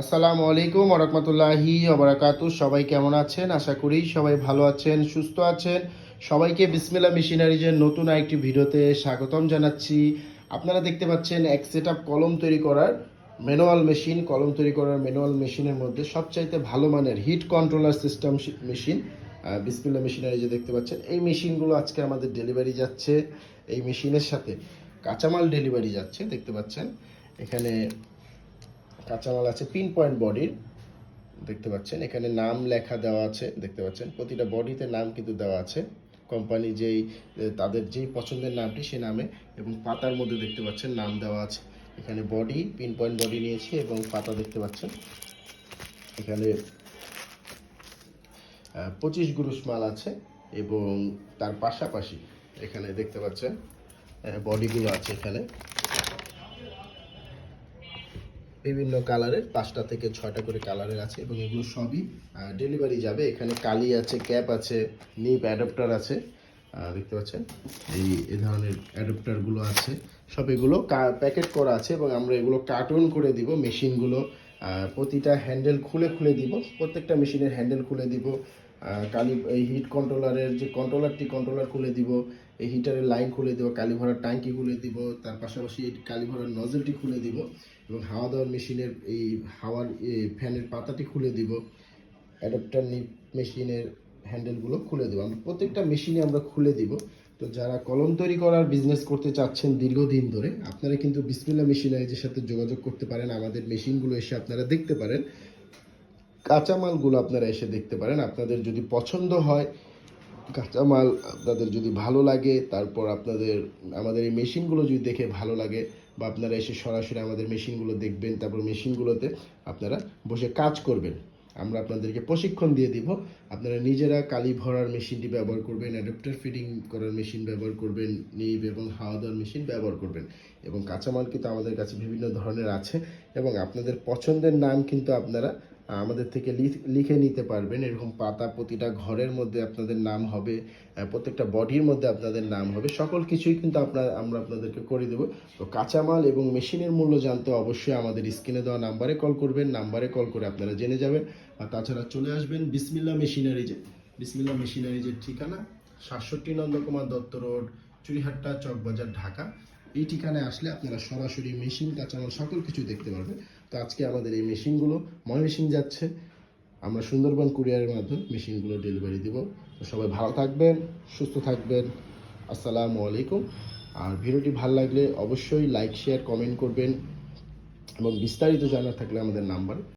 আসসালামু আলাইকুম ওয়া রাহমাতুল্লাহি ওয়া বারাকাতুহু। সবাই কেমন আছেন? আশা করি সবাই ভালো আছেন, সুস্থ আছেন। সবাইকে বিসমিল্লাহ মেশিনারিজের নতুন আরেকটি ভিডিওতে স্বাগতম জানাচ্ছি। আপনারা দেখতে পাচ্ছেন এক সেটআপ কলম তৈরি করার ম্যানুয়াল মেশিন। কলম তৈরি করার ম্যানুয়াল মেশিনের মধ্যে সবচাইতে ভালো মানের হিট কন্ট্রোলার সিস্টেম মেশিন বিসমিল্লাহ মেশিনারিজে দেখতে পাচ্ছেন। এই মেশিনগুলো আজকে আমাদের ডেলিভারি যাচ্ছে। এই মেশিনের সাথে কাঁচামাল ডেলিভারি যাচ্ছে, দেখতে পাচ্ছেন। এখানে কাঁচামাল আছে পিন পয়েন্ট বডির, দেখতে পাচ্ছেন। এখানে নাম লেখা দেওয়া আছে, দেখতে পাচ্ছেন। প্রতিটা বডিতে নাম কিন্তু দেওয়া আছে, কোম্পানি তাদের যেই পছন্দের নামটি সে নামে, এবং পাতার মধ্যে দেখতে পাচ্ছেন নাম দেওয়া আছে। এখানে বডি, পিন পয়েন্ট বডি নিয়েছি এবং পাতা দেখতে পাচ্ছেন। এখানে 25 গ্রুশ মাল আছে, এবং তার পাশাপাশি এখানে দেখতে পাচ্ছেন বডিগুলো আছে। এখানে বিভিন্ন কালারের 5টা থেকে 6টা করে কালারের আছে, এবং এগুলো সবই ডেলিভারি যাবে। এখানে কালি আছে, ক্যাপ আছে, নিপ অ্যাডাপ্টার আছে, দেখতে পাচ্ছেন। এই ধরনের অ্যাডাপ্টারগুলো আছে, সব এগুলো প্যাকেট করা আছে, এবং আমরা এগুলো কার্টন করে দিব। মেশিনগুলো প্রতিটা হ্যান্ডেল খুলে খুলে দিব, প্রত্যেকটা মেশিনের হ্যান্ডেল খুলে দিব। এই হিট কন্ট্রোলারের যে কন্ট্রোলার খুলে দিব, এই হিটারের লাইন খুলে দিব, কালি ভরার ট্যাঙ্কি খুলে দিব, তার পাশাপাশি এই কালি ভরার নজলটি খুলে দিব, এবং হাওয়া দেওয়ার মেশিনের এই হাওয়ার ফ্যানের পাতাটি খুলে দিব। অ্যাডাপ্টার মেশিনের হ্যান্ডেলগুলো খুলে দেবো। আমরা প্রত্যেকটা মেশিনে আমরা খুলে দিব। তো যারা কলম তৈরি করার বিজনেস করতে চাচ্ছেন দীর্ঘদিন ধরে, আপনারা কিন্তু বিসমিল্লাহ মেশিনারিজের সাথে যোগাযোগ করতে পারেন। আমাদের মেশিনগুলো এসে আপনারা দেখতে পারেন, কাঁচামালগুলো আপনারা এসে দেখতে পারেন। আপনাদের যদি পছন্দ হয়, কাঁচামাল আপনাদের যদি ভালো লাগে, তারপর আমাদের এই মেশিনগুলো যদি দেখে ভালো লাগে, বা আপনারা এসে সরাসরি আমাদের মেশিনগুলো দেখবেন, তারপর মেশিনগুলোতে আপনারা বসে কাজ করবেন। আমরা আপনাদেরকে প্রশিক্ষণ দিয়ে দিব। আপনারা নিজেরা কালি ভরার মেশিনটি ব্যবহার করবেন, অ্যাডাপ্টার ফিটিং করার মেশিন ব্যবহার করবেন, নিব এবং হাওয়া দেওয়ার মেশিন ব্যবহার করবেন। এবং কাঁচামাল কিন্তু আমাদের কাছে বিভিন্ন ধরনের আছে, এবং আপনাদের পছন্দের নাম কিন্তু আপনারা আমাদের থেকে লিখে নিতে পারবেন। এরকম পাতা প্রতিটা ঘরের মধ্যে আপনাদের নাম হবে, প্রত্যেকটা বডির মধ্যে আপনাদের নাম হবে। সকল কিছুই কিন্তু আমরা আপনাদেরকে করে দেবো। তো কাঁচামাল এবং মেশিনের মূল্য জানতে অবশ্যই আমাদের স্ক্রিনে দেওয়া নাম্বারে কল করবেন। নাম্বারে কল করে আপনারা জেনে যাবেন। আর তাছাড়া চলে আসবেন বিসমিল্লাহ মেশিনারিজে। বিসমিল্লাহ মেশিনারিজের ঠিকানা 67 নন্দকুমার দত্ত রোড, চুরিহাট্টা, চকবাজার, ঢাকা। এই ঠিকানায় আসলে আপনারা সরাসরি মেশিন, কাঁচামাল সকল কিছু দেখতে পারবেন। তো আজকে আমাদের এই মেশিনগুলো ময়মনসিংহ যাচ্ছে। আমরা সুন্দরবন কুরিয়ারের মাধ্যমে মেশিনগুলো ডেলিভারি দিব। তো সবাই ভালো থাকবেন, সুস্থ থাকবেন। আসসালামু আলাইকুম। আর ভিডিওটি ভালো লাগলে অবশ্যই লাইক, শেয়ার, কমেন্ট করবেন, এবং বিস্তারিত জানার থাকলে আমাদের নাম্বার